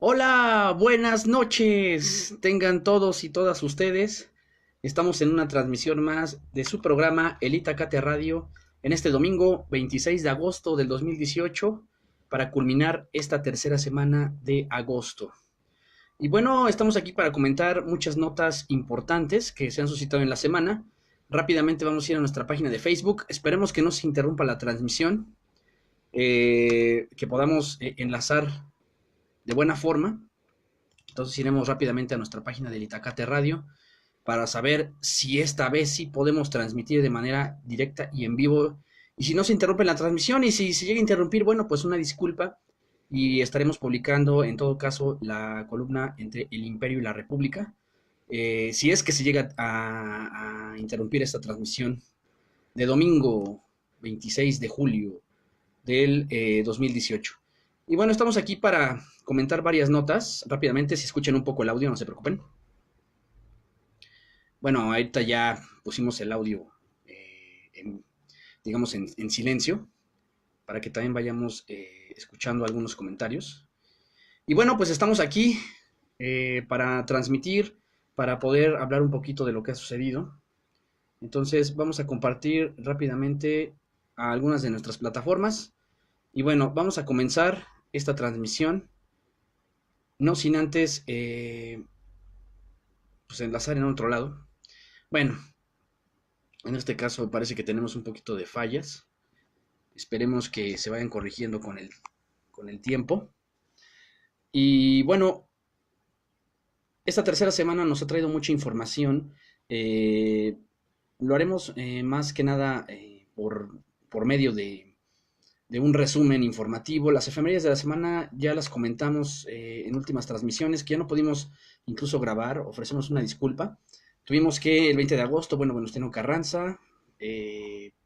Hola, buenas noches. Tengan todos y todas ustedes. Estamos en una transmisión más de su programa El Itacate Radio en este domingo 26 de agosto del 2018 para culminar esta tercera semana de agosto. Y bueno, estamos aquí para comentar muchas notas importantes que se han suscitado en la semana. Rápidamente vamos a ir a nuestra página de Facebook. Esperemos que no se interrumpa la transmisión, que podamos enlazar de buena forma. Entonces iremos rápidamente a nuestra página del Itacate Radio para saber si esta vez sí podemos transmitir de manera directa y en vivo. Y si no se interrumpe la transmisión y si se llega a interrumpir, bueno, pues una disculpa. Y estaremos publicando en todo caso la columna entre el Imperio y la República. Si es que se llega a interrumpir esta transmisión de domingo 26 de julio del 2018. Y bueno, estamos aquí para comentar varias notas. Rápidamente, si escuchan un poco el audio, no se preocupen. Bueno, ahorita ya pusimos el audio, digamos, en silencio, para que también vayamos escuchando algunos comentarios. Y bueno, pues estamos aquí para transmitir, para poder hablar un poquito de lo que ha sucedido. Entonces, vamos a compartir rápidamente a algunas de nuestras plataformas. Y bueno, vamos a comenzar esta transmisión, no sin antes pues enlazar en otro lado. Bueno, en este caso parece que tenemos un poquito de fallas. Esperemos que se vayan corrigiendo con el tiempo. Y bueno, esta tercera semana nos ha traído mucha información. Lo haremos más que nada por medio de un resumen informativo. Las efemérides de la semana ya las comentamos en últimas transmisiones, que ya no pudimos incluso grabar, ofrecemos una disculpa. Tuvimos que el 20 de agosto, bueno, Venustiano Carranza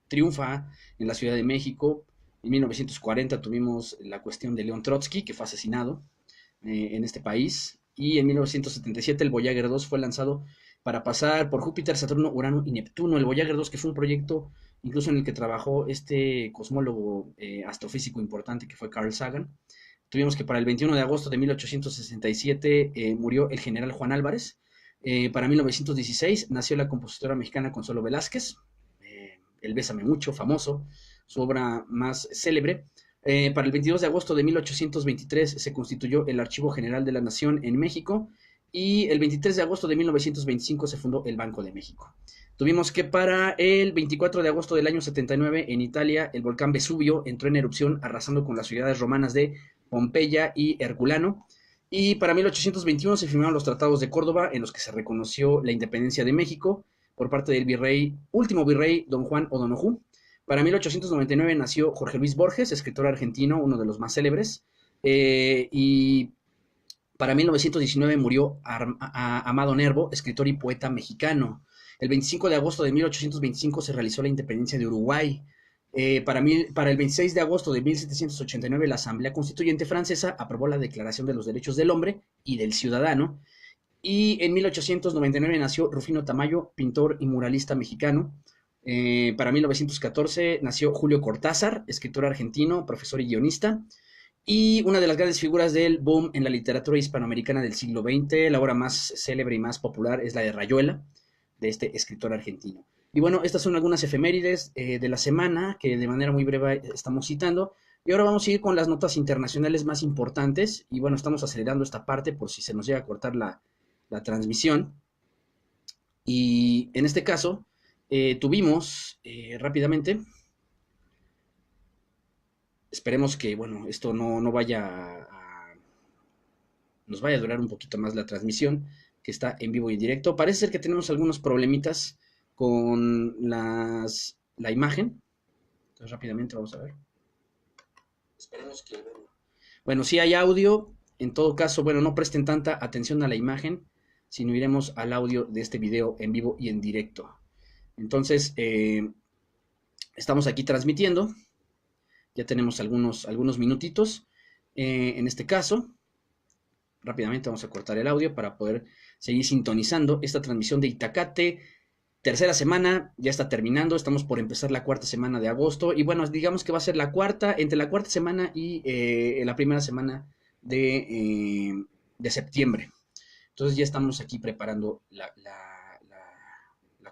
triunfa en la Ciudad de México. En 1940 tuvimos la cuestión de León Trotsky, que fue asesinado en este país. Y en 1977 el Voyager 2 fue lanzado para pasar por Júpiter, Saturno, Urano y Neptuno. El Voyager 2, que fue un proyecto incluso en el que trabajó este cosmólogo astrofísico importante que fue Carl Sagan. Tuvimos que para el 21 de agosto de 1867 murió el general Juan Álvarez. Para 1916 nació la compositora mexicana Consuelo Velázquez, El Bésame Mucho, famoso, su obra más célebre. Para el 22 de agosto de 1823 se constituyó el Archivo General de la Nación en México y el 23 de agosto de 1925 se fundó el Banco de México. Tuvimos que para el 24 de agosto del año 79 en Italia el volcán Vesubio entró en erupción arrasando con las ciudades romanas de Pompeya y Herculano. Y para 1821 se firmaron los tratados de Córdoba en los que se reconoció la independencia de México por parte del último virrey don Juan O'Donojú. Para 1899 nació Jorge Luis Borges, escritor argentino, uno de los más célebres, y para 1919 murió Amado Nervo, escritor y poeta mexicano. El 25 de agosto de 1825 se realizó la independencia de Uruguay. Para el 26 de agosto de 1789 la Asamblea Constituyente Francesa aprobó la Declaración de los Derechos del Hombre y del Ciudadano. Y en 1899 nació Rufino Tamayo, pintor y muralista mexicano. Para 1914 nació Julio Cortázar, escritor argentino, profesor y guionista. Y una de las grandes figuras del boom en la literatura hispanoamericana del siglo XX, la obra más célebre y más popular es la de Rayuela, de este escritor argentino. Y bueno, estas son algunas efemérides de la semana que de manera muy breve estamos citando. Y ahora vamos a ir con las notas internacionales más importantes. Y bueno, estamos acelerando esta parte por si se nos llega a cortar la transmisión. Y en este caso, tuvimos rápidamente, esperemos que, bueno, esto no vaya nos vaya a durar un poquito más la transmisión, que está en vivo y en directo. Parece ser que tenemos algunos problemitas con la imagen. Entonces rápidamente vamos a ver. Esperemos que, bueno, sí hay audio. En todo caso, bueno, no presten tanta atención a la imagen, sino iremos al audio de este video en vivo y en directo. Entonces, estamos aquí transmitiendo. Ya tenemos algunos minutitos. En este caso, rápidamente vamos a cortar el audio para poder seguir sintonizando esta transmisión de Itacate. Tercera semana, ya está terminando, estamos por empezar la cuarta semana de agosto. Y bueno, digamos que va a ser la cuarta, entre la cuarta semana y la primera semana de septiembre. Entonces ya estamos aquí preparando la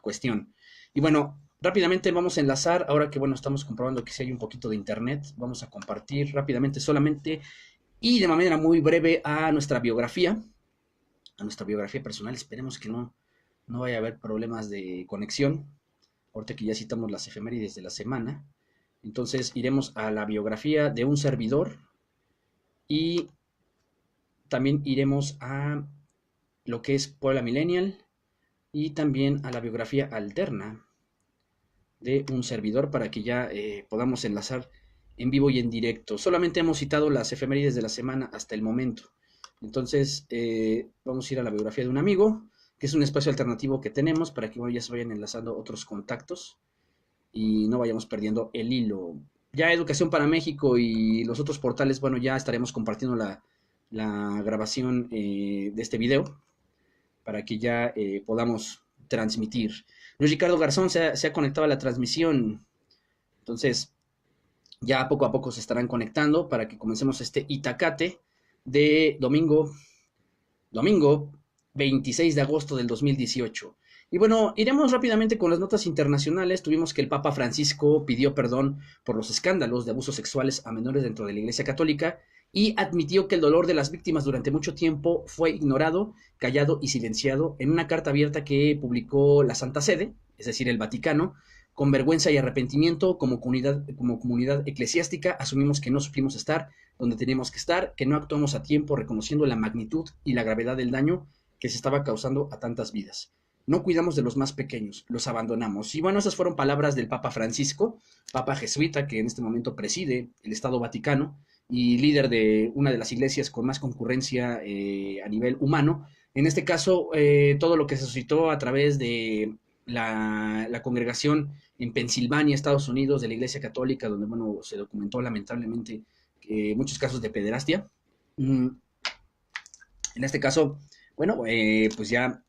cuestión. Y bueno, rápidamente vamos a enlazar, ahora que bueno, estamos comprobando que si hay un poquito de internet, vamos a compartir rápidamente solamente y de manera muy breve a nuestra biografía personal. Esperemos que no vaya a haber problemas de conexión, ahorita que ya citamos las efemérides de la semana. Entonces iremos a la biografía de un servidor y también iremos a lo que es Puebla Millennial y también a la biografía alterna de un servidor para que ya podamos enlazar en vivo y en directo. Solamente hemos citado las efemérides de la semana hasta el momento. Entonces vamos a ir a la biografía de un amigo, que es un espacio alternativo que tenemos para que bueno, ya se vayan enlazando otros contactos y no vayamos perdiendo el hilo. Ya Educación para México y los otros portales, bueno, ya estaremos compartiendo la grabación de este video para que ya podamos transmitir. Luis Ricardo Garzón se ha conectado a la transmisión, entonces ya poco a poco se estarán conectando para que comencemos este Itacate de domingo 26 de agosto del 2018. Y bueno, iremos rápidamente con las notas internacionales. Tuvimos que el Papa Francisco pidió perdón por los escándalos de abusos sexuales a menores dentro de la Iglesia Católica y admitió que el dolor de las víctimas durante mucho tiempo fue ignorado, callado y silenciado en una carta abierta que publicó la Santa Sede, es decir, el Vaticano. Con vergüenza y arrepentimiento, como comunidad eclesiástica, asumimos que no supimos estar donde teníamos que estar, que no actuamos a tiempo reconociendo la magnitud y la gravedad del daño que se estaba causando a tantas vidas. No cuidamos de los más pequeños, los abandonamos. Y bueno, esas fueron palabras del Papa Francisco, Papa jesuita que en este momento preside el Estado Vaticano y líder de una de las iglesias con más concurrencia a nivel humano. En este caso, todo lo que se suscitó a través de la congregación en Pensilvania, Estados Unidos, de la Iglesia Católica, donde bueno, se documentó lamentablemente muchos casos de pederastia. En este caso, bueno, pues ya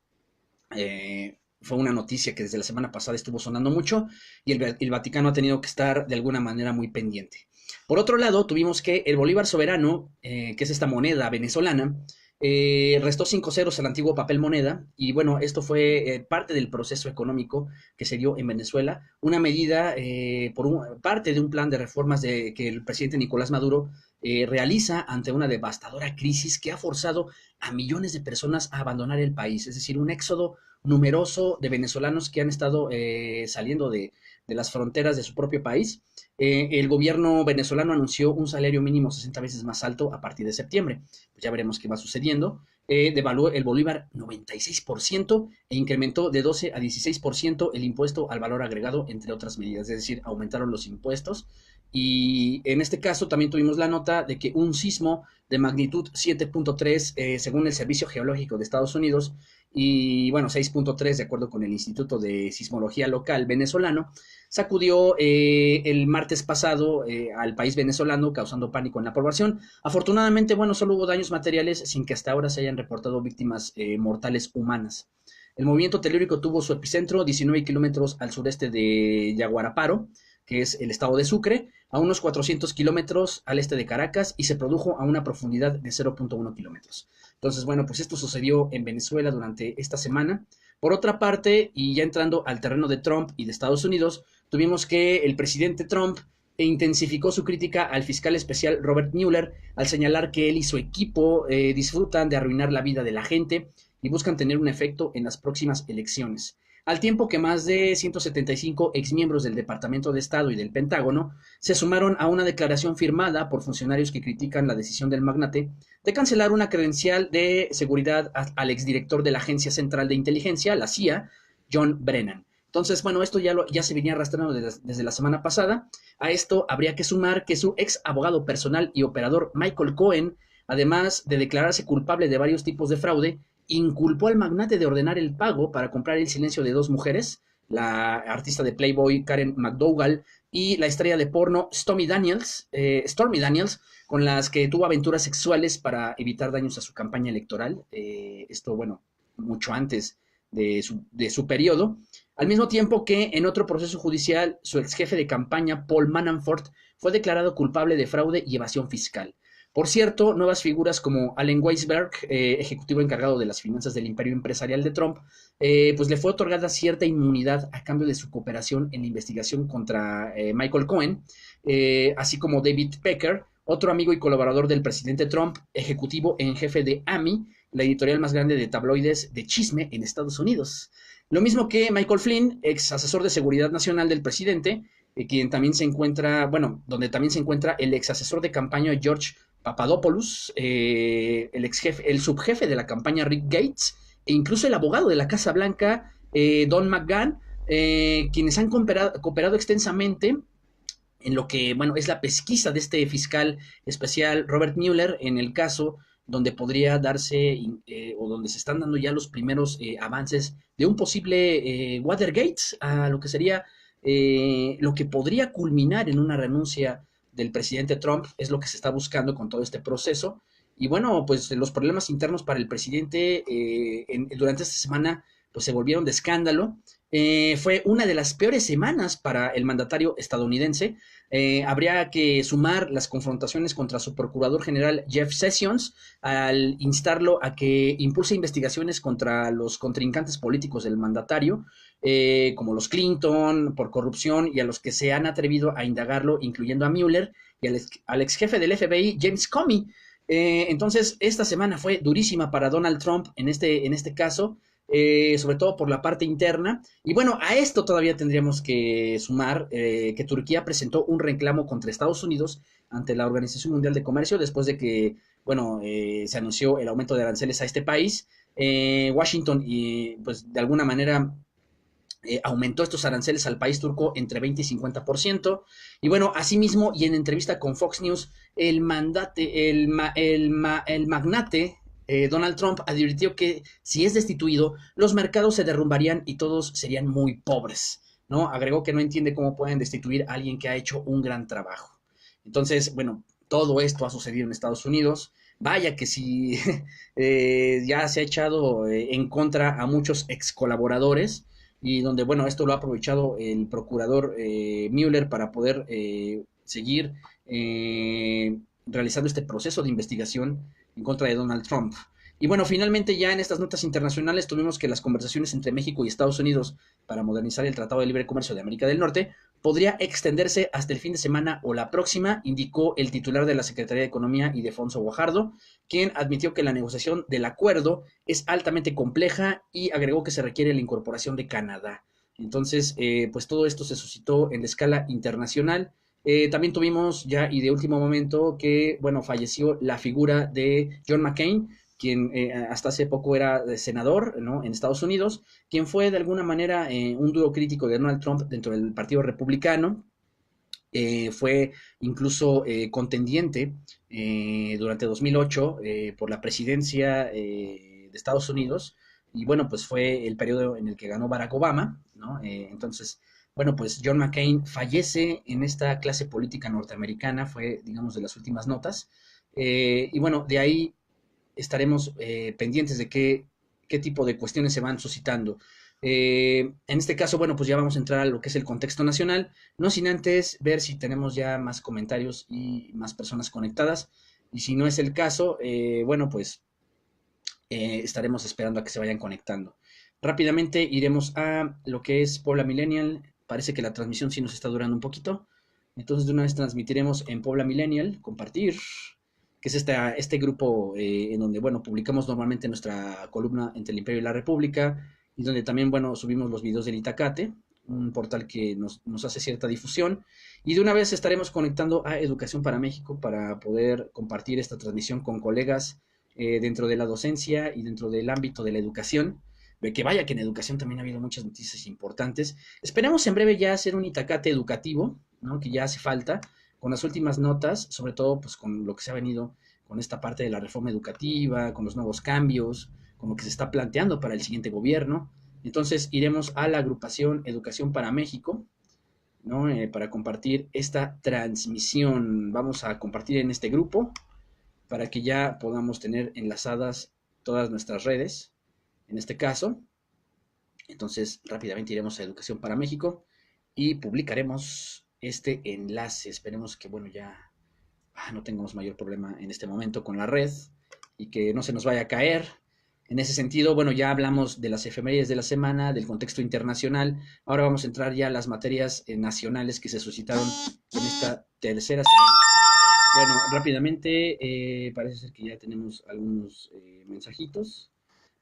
fue una noticia que desde la semana pasada estuvo sonando mucho y el Vaticano ha tenido que estar de alguna manera muy pendiente. Por otro lado, tuvimos que el Bolívar soberano, que es esta moneda venezolana, restó 5 ceros al antiguo papel moneda y bueno, esto fue parte del proceso económico que se dio en Venezuela, una medida parte de un plan de reformas que el presidente Nicolás Maduro realiza ante una devastadora crisis que ha forzado a millones de personas a abandonar el país, es decir, un éxodo numeroso de venezolanos que han estado saliendo de las fronteras de su propio país. El gobierno venezolano anunció un salario mínimo 60 veces más alto a partir de septiembre. Pues ya veremos qué va sucediendo. Devaluó el bolívar 96% e incrementó de 12 a 16% el impuesto al valor agregado, entre otras medidas. Es decir, aumentaron los impuestos. Y en este caso también tuvimos la nota de que un sismo de magnitud 7.3, según el Servicio Geológico de Estados Unidos, y bueno, 6.3 de acuerdo con el Instituto de Sismología Local venezolano, sacudió el martes pasado al país venezolano, causando pánico en la población. Afortunadamente, bueno, solo hubo daños materiales sin que hasta ahora se hayan reportado víctimas mortales humanas. El movimiento telúrico tuvo su epicentro 19 kilómetros al sureste de Yaguaraparo, que es el estado de Sucre, a unos 400 kilómetros al este de Caracas y se produjo a una profundidad de 0.1 kilómetros. Entonces, bueno, pues esto sucedió en Venezuela durante esta semana. Por otra parte, y ya entrando al terreno de Trump y de Estados Unidos, tuvimos que el presidente Trump intensificó su crítica al fiscal especial Robert Mueller al señalar que él y su equipo disfrutan de arruinar la vida de la gente y buscan tener un efecto en las próximas elecciones. Al tiempo que más de 175 exmiembros del Departamento de Estado y del Pentágono se sumaron a una declaración firmada por funcionarios que critican la decisión del magnate de cancelar una credencial de seguridad al exdirector de la Agencia Central de Inteligencia, la CIA, John Brennan. Entonces, bueno, esto ya se venía arrastrando desde la semana pasada. A esto habría que sumar que su ex abogado personal y operador Michael Cohen, además de declararse culpable de varios tipos de fraude, inculpó al magnate de ordenar el pago para comprar el silencio de dos mujeres, la artista de Playboy Karen McDougal y la estrella de porno Stormy Daniels, con las que tuvo aventuras sexuales para evitar daños a su campaña electoral. Esto, bueno, mucho antes de su periodo. Al mismo tiempo que en otro proceso judicial, su ex jefe de campaña, Paul Manafort, fue declarado culpable de fraude y evasión fiscal. Por cierto, nuevas figuras como Allen Weisberg, ejecutivo encargado de las finanzas del imperio empresarial de Trump, pues le fue otorgada cierta inmunidad a cambio de su cooperación en la investigación contra Michael Cohen, así como David Pecker, otro amigo y colaborador del presidente Trump, ejecutivo en jefe de AMI, la editorial más grande de tabloides de chisme en Estados Unidos. Lo mismo que Michael Flynn, ex asesor de seguridad nacional del presidente, quien también se encuentra, bueno, donde también se encuentra el ex asesor de campaña George Papadopoulos, el ex jefe, el subjefe de la campaña Rick Gates, e incluso el abogado de la Casa Blanca, Don McGahn, quienes han cooperado extensamente en lo que, bueno, es la pesquisa de este fiscal especial Robert Mueller en el caso donde podría darse o donde se están dando ya los primeros avances de un posible Watergate a lo que sería lo que podría culminar en una renuncia del presidente Trump, es lo que se está buscando con todo este proceso. Y bueno, pues los problemas internos para el presidente durante esta semana pues se volvieron de escándalo. Fue una de las peores semanas para el mandatario estadounidense. Habría que sumar las confrontaciones contra su procurador general Jeff Sessions al instarlo a que impulse investigaciones contra los contrincantes políticos del mandatario, como los Clinton, por corrupción, y a los que se han atrevido a indagarlo, incluyendo a Mueller y al ex jefe del FBI, James Comey. Entonces, esta semana fue durísima para Donald Trump en este caso. Sobre todo por la parte interna. Y bueno, a esto todavía tendríamos que sumar que Turquía presentó un reclamo contra Estados Unidos ante la Organización Mundial de Comercio después de que, bueno, se anunció el aumento de aranceles a este país. Washington, y pues de alguna manera aumentó estos aranceles al país turco entre 20 y 50%. Y bueno, asimismo, y en entrevista con Fox News, el magnate Donald Trump advirtió que si es destituido, los mercados se derrumbarían y todos serían muy pobres, ¿no? Agregó que no entiende cómo pueden destituir a alguien que ha hecho un gran trabajo. Entonces, bueno, todo esto ha sucedido en Estados Unidos. Vaya que si ya se ha echado en contra a muchos ex colaboradores y donde, bueno, esto lo ha aprovechado el procurador Mueller para poder seguir realizando este proceso de investigación en contra de Donald Trump. Y bueno, finalmente ya en estas notas internacionales tuvimos que las conversaciones entre México y Estados Unidos para modernizar el Tratado de Libre Comercio de América del Norte podría extenderse hasta el fin de semana o la próxima, indicó el titular de la Secretaría de Economía, Ildefonso Guajardo, quien admitió que la negociación del acuerdo es altamente compleja y agregó que se requiere la incorporación de Canadá. Entonces, pues todo esto se suscitó en la escala internacional. También tuvimos ya y de último momento que, bueno, falleció la figura de John McCain, quien hasta hace poco era senador, ¿no?, en Estados Unidos, quien fue de alguna manera un duro crítico de Donald Trump dentro del Partido Republicano. Fue incluso contendiente durante 2008 por la presidencia de Estados Unidos, y bueno, pues fue el periodo en el que ganó Barack Obama, ¿no? Entonces, bueno, pues John McCain fallece en esta clase política norteamericana, fue, digamos, de las últimas notas, y bueno, de ahí estaremos pendientes de qué tipo de cuestiones se van suscitando. En este caso, bueno, pues ya vamos a entrar a lo que es el contexto nacional, no sin antes ver si tenemos ya más comentarios y más personas conectadas. Y si no es el caso, bueno, pues estaremos esperando a que se vayan conectando. Rápidamente iremos a lo que es Puebla Millennial. Parece que la transmisión sí nos está durando un poquito. Entonces de una vez transmitiremos en Puebla Millennial, compartir, que es este grupo en donde, bueno, publicamos normalmente nuestra columna entre el Imperio y la República, y donde también, bueno, subimos los videos del Itacate, un portal que nos hace cierta difusión. Y de una vez estaremos conectando a Educación para México para poder compartir esta transmisión con colegas dentro de la docencia y dentro del ámbito de la educación. Que vaya que en educación también ha habido muchas noticias importantes. Esperemos en breve ya hacer un Itacate educativo, ¿no?, que ya hace falta, con las últimas notas, sobre todo pues con lo que se ha venido con esta parte de la reforma educativa, con los nuevos cambios, con lo que se está planteando para el siguiente gobierno. Entonces iremos a la agrupación Educación para México, ¿no?, para compartir esta transmisión. Vamos a compartir en este grupo para que ya podamos tener enlazadas todas nuestras redes, en este caso. Entonces rápidamente iremos a Educación para México y publicaremos este enlace. Esperemos que, bueno, ya no tengamos mayor problema en este momento con la red y que no se nos vaya a caer. En ese sentido, bueno, ya hablamos de las efemérides de la semana, del contexto internacional. Ahora vamos a entrar ya a las materias nacionales que se suscitaron en esta tercera semana. Bueno, rápidamente, parece ser que ya tenemos algunos mensajitos,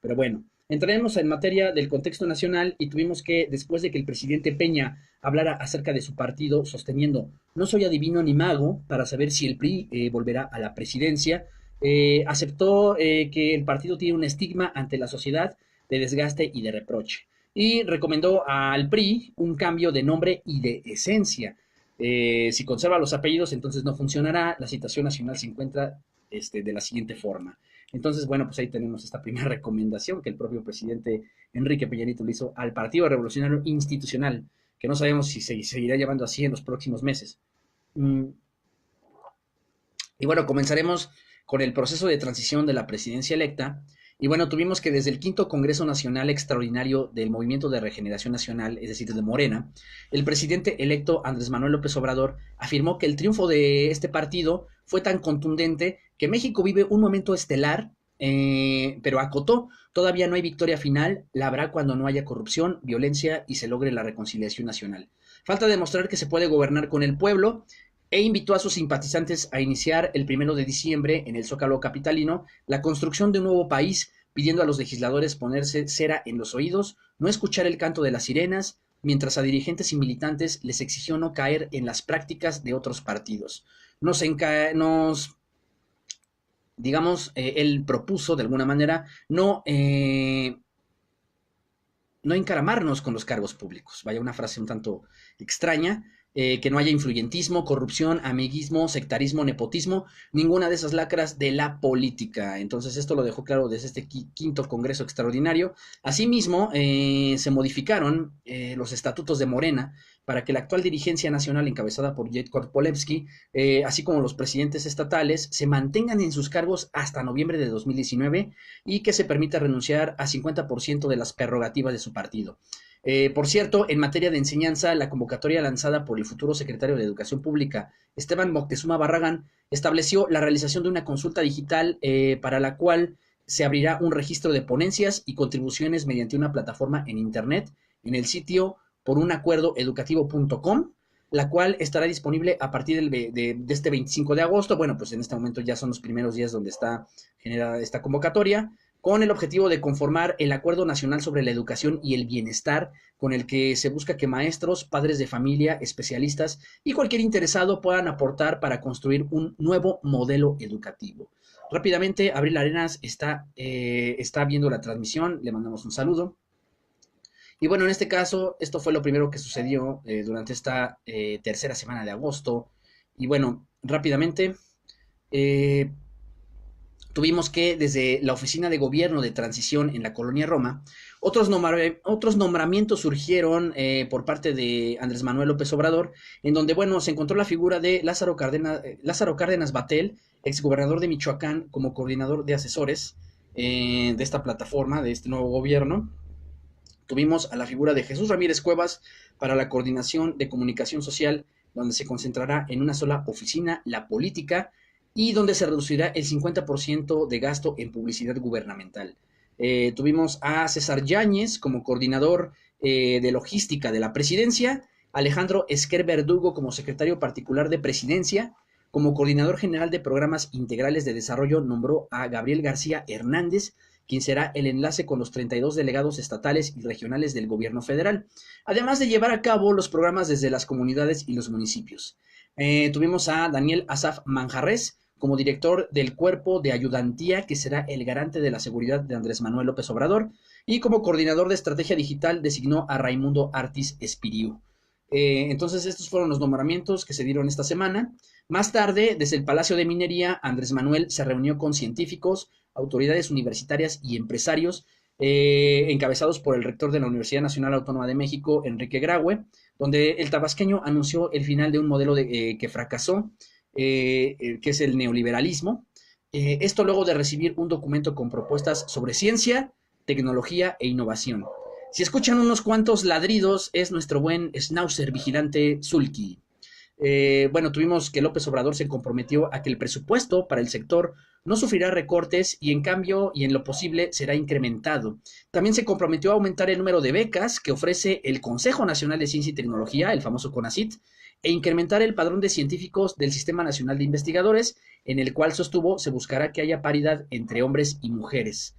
pero bueno, entraremos en materia del contexto nacional y tuvimos que, después de que el presidente Peña hablara acerca de su partido, sosteniendo, no soy adivino ni mago para saber si el PRI volverá a la presidencia, aceptó que el partido tiene un estigma ante la sociedad de desgaste y de reproche. Y recomendó al PRI un cambio de nombre y de esencia. Si conserva los apellidos, entonces no funcionará. La situación nacional se encuentra de la siguiente forma. Entonces, bueno, pues ahí tenemos esta primera recomendación que el propio presidente Enrique Peña Nieto le hizo al Partido Revolucionario Institucional, que no sabemos si se seguirá llamando así en los próximos meses. Y bueno, comenzaremos con el proceso de transición de la presidencia electa. Y bueno, tuvimos que desde el quinto Congreso Nacional Extraordinario del Movimiento de Regeneración Nacional, es decir, de Morena, el presidente electo Andrés Manuel López Obrador afirmó que el triunfo de este partido fue tan contundente que México vive un momento estelar, pero acotó, todavía no hay victoria final, la habrá cuando no haya corrupción, violencia y se logre la reconciliación nacional. Falta demostrar que se puede gobernar con el pueblo, e invitó a sus simpatizantes a iniciar el 1 de diciembre en el Zócalo capitalino la construcción de un nuevo país, pidiendo a los legisladores ponerse cera en los oídos, no escuchar el canto de las sirenas, mientras a dirigentes y militantes les exigió no caer en las prácticas de otros partidos. Digamos, él propuso de alguna manera no encaramarnos con los cargos públicos. Vaya, una frase un tanto extraña, que no haya influyentismo, corrupción, amiguismo, sectarismo, nepotismo, ninguna de esas lacras de la política. Entonces esto lo dejó claro desde este quinto Congreso Extraordinario. Asimismo, se modificaron los estatutos de Morena para que la actual dirigencia nacional encabezada por Jade Korpolevsky, así como los presidentes estatales, se mantengan en sus cargos hasta noviembre de 2019 y que se permita renunciar a 50% de las prerrogativas de su partido. Por cierto, en materia de enseñanza, la convocatoria lanzada por el futuro secretario de Educación Pública, Esteban Moctezuma Barragán, estableció la realización de una consulta digital para la cual se abrirá un registro de ponencias y contribuciones mediante una plataforma en Internet en el sitio porunacuerdoeducativo.com, la cual estará disponible a partir de este 25 de agosto. Bueno, pues en este momento ya son los primeros días donde está generada esta convocatoria, con el objetivo de conformar el Acuerdo Nacional sobre la Educación y el Bienestar, con el que se busca que maestros, padres de familia, especialistas y cualquier interesado puedan aportar para construir un nuevo modelo educativo. Rápidamente, Abril Arenas está viendo la transmisión, le mandamos un saludo. Y bueno, en este caso, esto fue lo primero que sucedió durante esta tercera semana de agosto. Y bueno, rápidamente, tuvimos que desde la Oficina de Gobierno de Transición en la Colonia Roma, otros nombramientos surgieron por parte de Andrés Manuel López Obrador, en donde, bueno, se encontró la figura de Lázaro Cárdenas Batel, exgobernador de Michoacán, como coordinador de asesores de esta plataforma, de este nuevo gobierno. Tuvimos a la figura de Jesús Ramírez Cuevas para la coordinación de comunicación social, donde se concentrará en una sola oficina la política y donde se reducirá el 50% de gasto en publicidad gubernamental. Tuvimos a César Yáñez como coordinador de logística de la presidencia, Alejandro Esquer Verdugo como secretario particular de presidencia, como coordinador general de programas integrales de desarrollo nombró a Gabriel García Hernández, quien será el enlace con los 32 delegados estatales y regionales del gobierno federal, además de llevar a cabo los programas desde las comunidades y los municipios. Tuvimos a Daniel Asaf Manjarres como director del Cuerpo de Ayudantía, que será el garante de la seguridad de Andrés Manuel López Obrador, y como coordinador de estrategia digital designó a Raimundo Artis Espiriu. Entonces estos fueron los nombramientos que se dieron esta semana. Más tarde, desde el Palacio de Minería, Andrés Manuel se reunió con científicos, autoridades universitarias y empresarios, encabezados por el rector de la Universidad Nacional Autónoma de México, Enrique Graue, donde el tabasqueño anunció el final de un modelo que fracasó, que es el neoliberalismo. Esto luego de recibir un documento con propuestas sobre ciencia, tecnología e innovación. Si escuchan unos cuantos ladridos, es nuestro buen schnauzer vigilante Zulki. Bueno, tuvimos que López Obrador se comprometió a que el presupuesto para el sector no sufrirá recortes y en cambio y en lo posible será incrementado. También se comprometió a aumentar el número de becas que ofrece el Consejo Nacional de Ciencia y Tecnología, el famoso CONACYT, e incrementar el padrón de científicos del Sistema Nacional de Investigadores, en el cual sostuvo se buscará que haya paridad entre hombres y mujeres.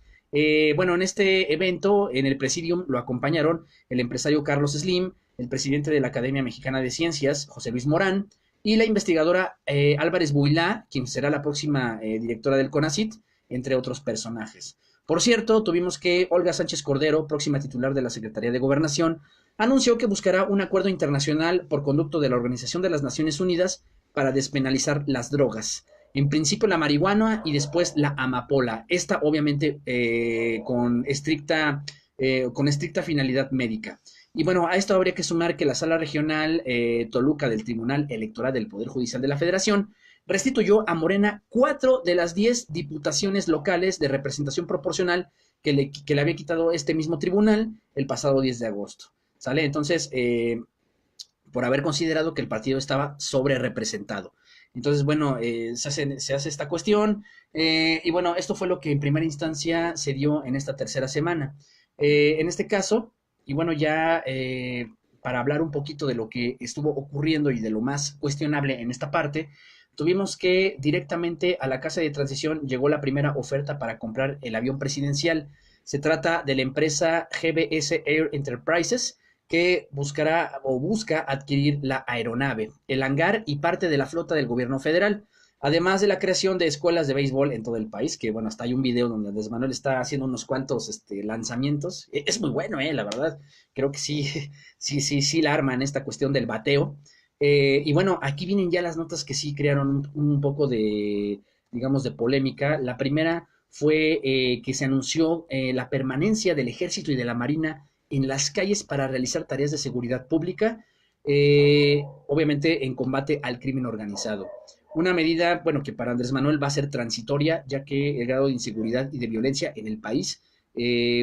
Bueno, en este evento, en el Presidium, lo acompañaron el empresario Carlos Slim, el presidente de la Academia Mexicana de Ciencias, José Luis Morán, y la investigadora Álvarez Builá, quien será la próxima directora del CONACYT, entre otros personajes. Por cierto, tuvimos que Olga Sánchez Cordero, próxima titular de la Secretaría de Gobernación, anunció que buscará un acuerdo internacional por conducto de la Organización de las Naciones Unidas para despenalizar las drogas. En principio la marihuana y después la amapola. Esta obviamente con estricta finalidad médica. Y bueno, a esto habría que sumar que la Sala Regional Toluca del Tribunal Electoral del Poder Judicial de la Federación restituyó a Morena 4 de las 10 diputaciones locales de representación proporcional que le había quitado este mismo tribunal el pasado 10 de agosto. ¿Sale? Entonces, por haber considerado que el partido estaba sobre representado. Entonces, bueno, se hace esta cuestión y bueno, esto fue lo que en primera instancia se dio en esta tercera semana. En este caso, y bueno, ya para hablar un poquito de lo que estuvo ocurriendo y de lo más cuestionable en esta parte, tuvimos que directamente a la casa de transición llegó la primera oferta para comprar el avión presidencial. Se trata de la empresa GBS Air Enterprises, que buscará o busca adquirir la aeronave, el hangar y parte de la flota del gobierno federal, además de la creación de escuelas de béisbol en todo el país, que bueno, hasta hay un video donde Andrés Manuel está haciendo unos cuantos lanzamientos. Es muy bueno, la verdad. Creo que sí, sí la arma en esta cuestión del bateo. Y bueno, aquí vienen ya las notas que sí crearon un poco de, digamos, de polémica. La primera fue que se anunció la permanencia del ejército y de la marina en las calles para realizar tareas de seguridad pública, obviamente en combate al crimen organizado. Una medida, bueno, que para Andrés Manuel va a ser transitoria, ya que el grado de inseguridad y de violencia en el país,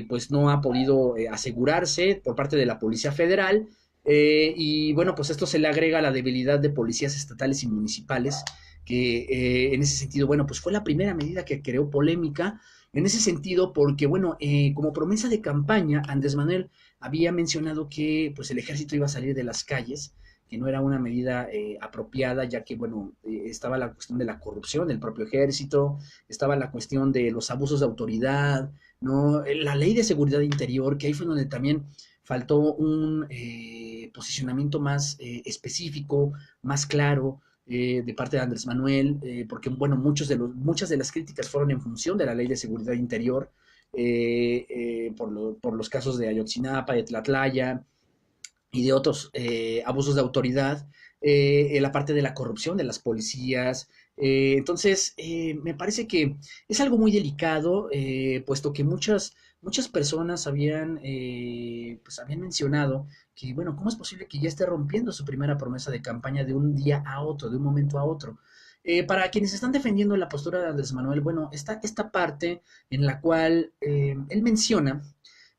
pues no ha podido asegurarse por parte de la Policía Federal. Y bueno, pues esto se le agrega a la debilidad de policías estatales y municipales, que en ese sentido, bueno, pues fue la primera medida que creó polémica en ese sentido, porque bueno, como promesa de campaña, Andrés Manuel había mencionado que pues el ejército iba a salir de las calles, que no era una medida apropiada, ya que bueno, estaba la cuestión de la corrupción del propio ejército, estaba la cuestión de los abusos de autoridad, ¿no? La ley de seguridad interior, que ahí fue donde también faltó un posicionamiento más específico, más claro, de parte de Andrés Manuel, porque bueno, muchas de las críticas fueron en función de la ley de seguridad interior, por los casos de Ayotzinapa, de Tlatlaya y de otros abusos de autoridad, la parte de la corrupción de las policías. Entonces, me parece que es algo muy delicado, puesto que muchas personas pues habían mencionado que, bueno, ¿cómo es posible que ya esté rompiendo su primera promesa de campaña de un día a otro, de un momento a otro? Para quienes están defendiendo la postura de Andrés Manuel, bueno, está esta parte en la cual él menciona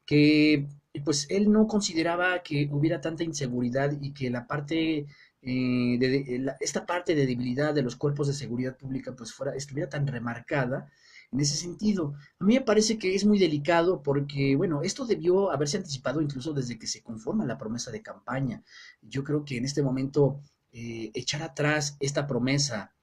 que pues él no consideraba que hubiera tanta inseguridad y que la parte esta parte de debilidad de los cuerpos de seguridad pública pues estuviera tan remarcada en ese sentido. A mí me parece que es muy delicado porque, bueno, esto debió haberse anticipado incluso desde que se conforma la promesa de campaña. Yo creo que en este momento echar atrás esta promesa,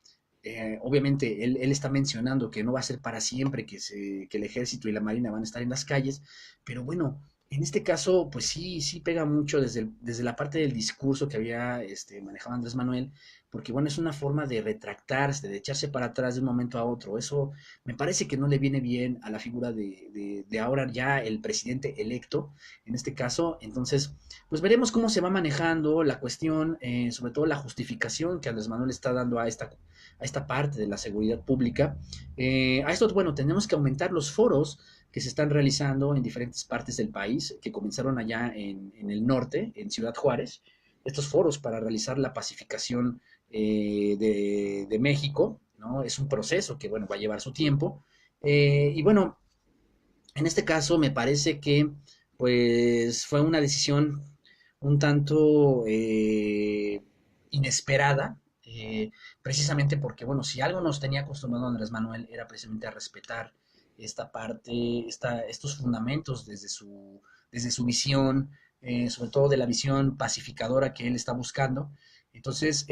obviamente él está mencionando que no va a ser para siempre que el ejército y la marina van a estar en las calles, pero bueno, en este caso, pues sí pega mucho desde la parte del discurso que había manejado Andrés Manuel, porque bueno, es una forma de retractarse, de echarse para atrás de un momento a otro. Eso me parece que no le viene bien a la figura de ahora ya el presidente electo, en este caso. Entonces, pues veremos cómo se va manejando la cuestión, sobre todo la justificación que Andrés Manuel está dando a esta parte de la seguridad pública. A esto, bueno, tenemos que aumentar los foros que se están realizando en diferentes partes del país, que comenzaron allá en el norte, en Ciudad Juárez, estos foros para realizar la pacificación de México, ¿no? Es un proceso que, bueno, va a llevar su tiempo. Y bueno, en este caso me parece que, pues, fue una decisión un tanto inesperada, precisamente porque, bueno, si algo nos tenía acostumbrado Andrés Manuel era precisamente a respetar esta parte, estos fundamentos desde su visión, sobre todo de la visión pacificadora que él está buscando. Entonces,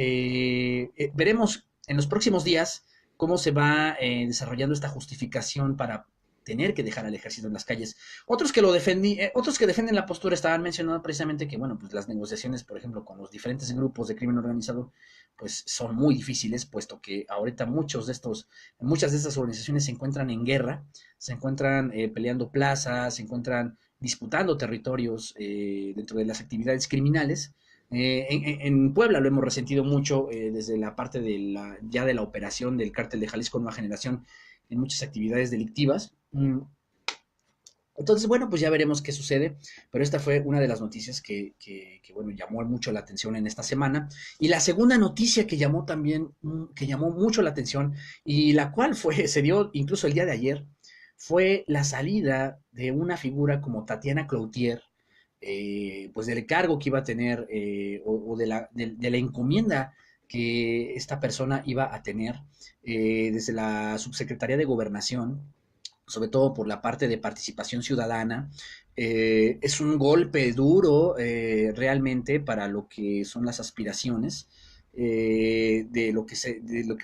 veremos en los próximos días cómo se va desarrollando esta justificación para tener que dejar al ejército en las calles. Otros que defienden la postura estaban mencionando precisamente que, bueno, pues las negociaciones, por ejemplo, con los diferentes grupos de crimen organizado, pues son muy difíciles, puesto que ahorita muchas de estas organizaciones se encuentran en guerra, se encuentran peleando plazas, se encuentran disputando territorios dentro de las actividades criminales. En Puebla lo hemos resentido mucho desde la parte ya de la operación del cártel de Jalisco Nueva Generación en muchas actividades delictivas. Entonces, bueno, pues ya veremos qué sucede, pero esta fue una de las noticias bueno, llamó mucho la atención en esta semana. Y la segunda noticia que llamó también, que llamó mucho la atención, y la cual se dio incluso el día de ayer, fue la salida de una figura como Tatiana Cloutier, pues del cargo que iba a tener, o de la encomienda que esta persona iba a tener desde la Subsecretaría de Gobernación, sobre todo por la parte de participación ciudadana. Es un golpe duro realmente para lo que son las aspiraciones de lo que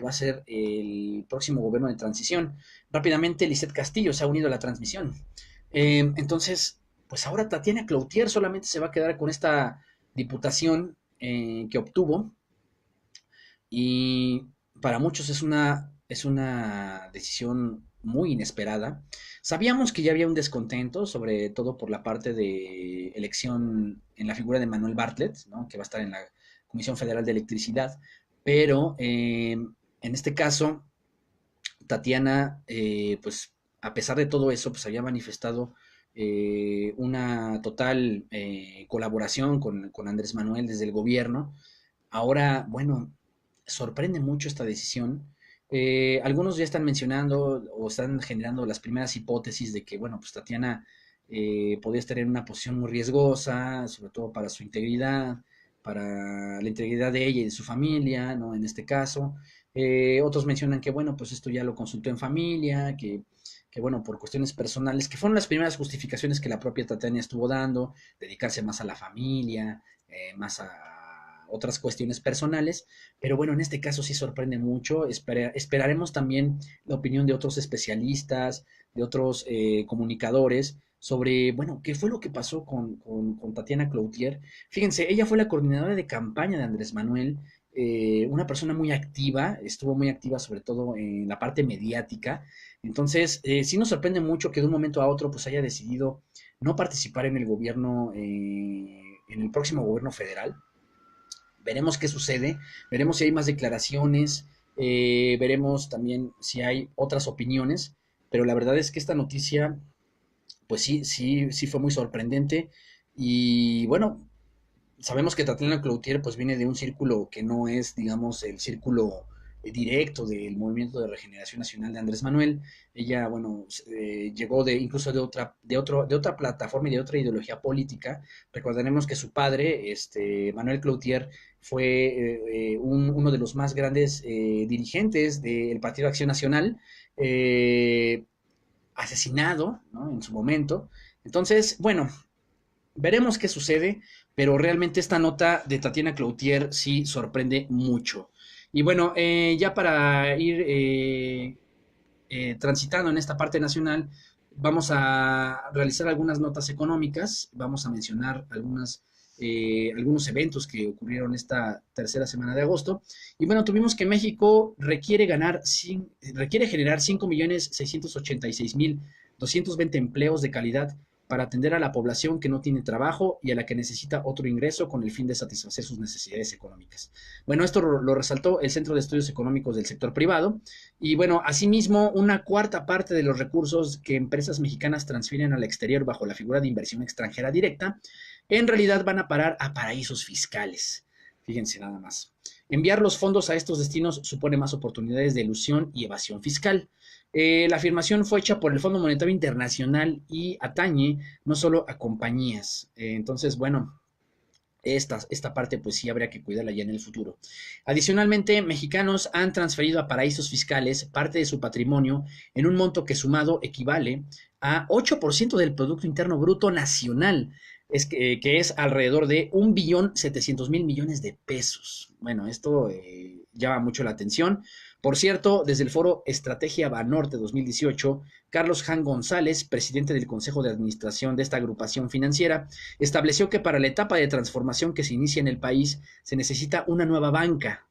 va a ser el próximo gobierno de transición. Rápidamente, Lisette Castillo se ha unido a la transmisión. Entonces, pues ahora Tatiana Cloutier solamente se va a quedar con esta diputación que obtuvo, y para muchos es una decisión muy inesperada. Sabíamos que ya había un descontento, sobre todo por la parte de elección en la figura de Manuel Bartlett, ¿no? Que va a estar en la Comisión Federal de Electricidad, pero en este caso, Tatiana, pues a pesar de todo eso, pues había manifestado una total colaboración con Andrés Manuel desde el gobierno. Ahora, bueno, sorprende mucho esta decisión. Algunos ya están mencionando o están generando las primeras hipótesis de que, bueno, pues Tatiana podría estar en una posición muy riesgosa, sobre todo para su integridad, para la integridad de ella y de su familia, ¿no? En este caso. Otros mencionan que, bueno, pues esto ya lo consultó en familia, que, bueno, por cuestiones personales, que fueron las primeras justificaciones que la propia Tatiana estuvo dando, dedicarse más a la familia, más a otras cuestiones personales, pero bueno, en este caso sí sorprende mucho. Esperaremos también la opinión de otros especialistas, de otros comunicadores sobre, bueno, qué fue lo que pasó con Tatiana Cloutier. Fíjense, ella fue la coordinadora de campaña de Andrés Manuel, una persona muy activa, estuvo muy activa sobre todo en la parte mediática. Entonces, sí nos sorprende mucho que de un momento a otro pues haya decidido no participar en el gobierno, en el próximo gobierno federal. Veremos qué sucede, veremos si hay más declaraciones, veremos también si hay otras opiniones, pero la verdad es que esta noticia, pues sí, sí, sí fue muy sorprendente. Y bueno, sabemos que Tatiana Cloutier pues viene de un círculo que no es, digamos, el círculo directo del Movimiento de Regeneración Nacional de Andrés Manuel. Ella, bueno, llegó incluso de otra plataforma y de otra ideología política. Recordaremos que su padre, Manuel Cloutier, fue uno de los más grandes dirigentes del Partido Acción Nacional, asesinado, ¿no? En su momento. Entonces, bueno, veremos qué sucede, pero realmente esta nota de Tatiana Cloutier sí sorprende mucho. Y bueno, ya para ir transitando en esta parte nacional, vamos a realizar algunas notas económicas, vamos a mencionar algunos eventos que ocurrieron esta tercera semana de agosto. Y bueno, tuvimos que México requiere generar 5.686.220 empleos de calidad para atender a la población que no tiene trabajo y a la que necesita otro ingreso con el fin de satisfacer sus necesidades económicas. Bueno, esto lo resaltó el Centro de Estudios Económicos del Sector Privado. Y bueno, asimismo, una cuarta parte de los recursos que empresas mexicanas transfieren al exterior bajo la figura de inversión extranjera directa, en realidad van a parar a paraísos fiscales. Fíjense nada más. Enviar los fondos a estos destinos supone más oportunidades de elusión y evasión fiscal. La afirmación fue hecha por el Fondo Monetario Internacional y atañe no solo a compañías. Entonces, bueno, esta parte pues sí habría que cuidarla ya en el futuro. Adicionalmente, mexicanos han transferido a paraísos fiscales parte de su patrimonio en un monto que sumado equivale a 8% del Producto Interno Bruto Nacional, que es alrededor de 1.700.000 millones de pesos. Bueno, esto llama mucho la atención. Por cierto, desde el foro Estrategia Banorte 2018, Carlos Han González, presidente del Consejo de Administración de esta agrupación financiera, estableció que para la etapa de transformación que se inicia en el país se necesita una nueva banca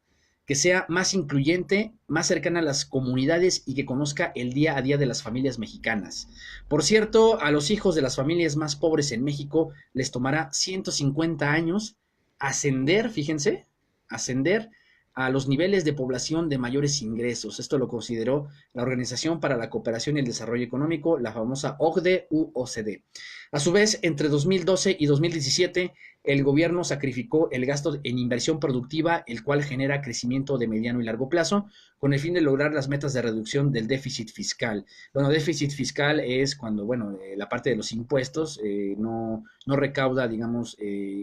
que sea más incluyente, más cercana a las comunidades y que conozca el día a día de las familias mexicanas. Por cierto, a los hijos de las familias más pobres en México les tomará 150 años ascender, fíjense, ascender a los niveles de población de mayores ingresos. Esto lo consideró la Organización para la Cooperación y el Desarrollo Económico, la famosa OCDE u OCDE. A su vez, entre 2012 y 2017, el gobierno sacrificó el gasto en inversión productiva, el cual genera crecimiento de mediano y largo plazo, con el fin de lograr las metas de reducción del déficit fiscal. Bueno, déficit fiscal es cuando, bueno, la parte de los impuestos no recauda, digamos,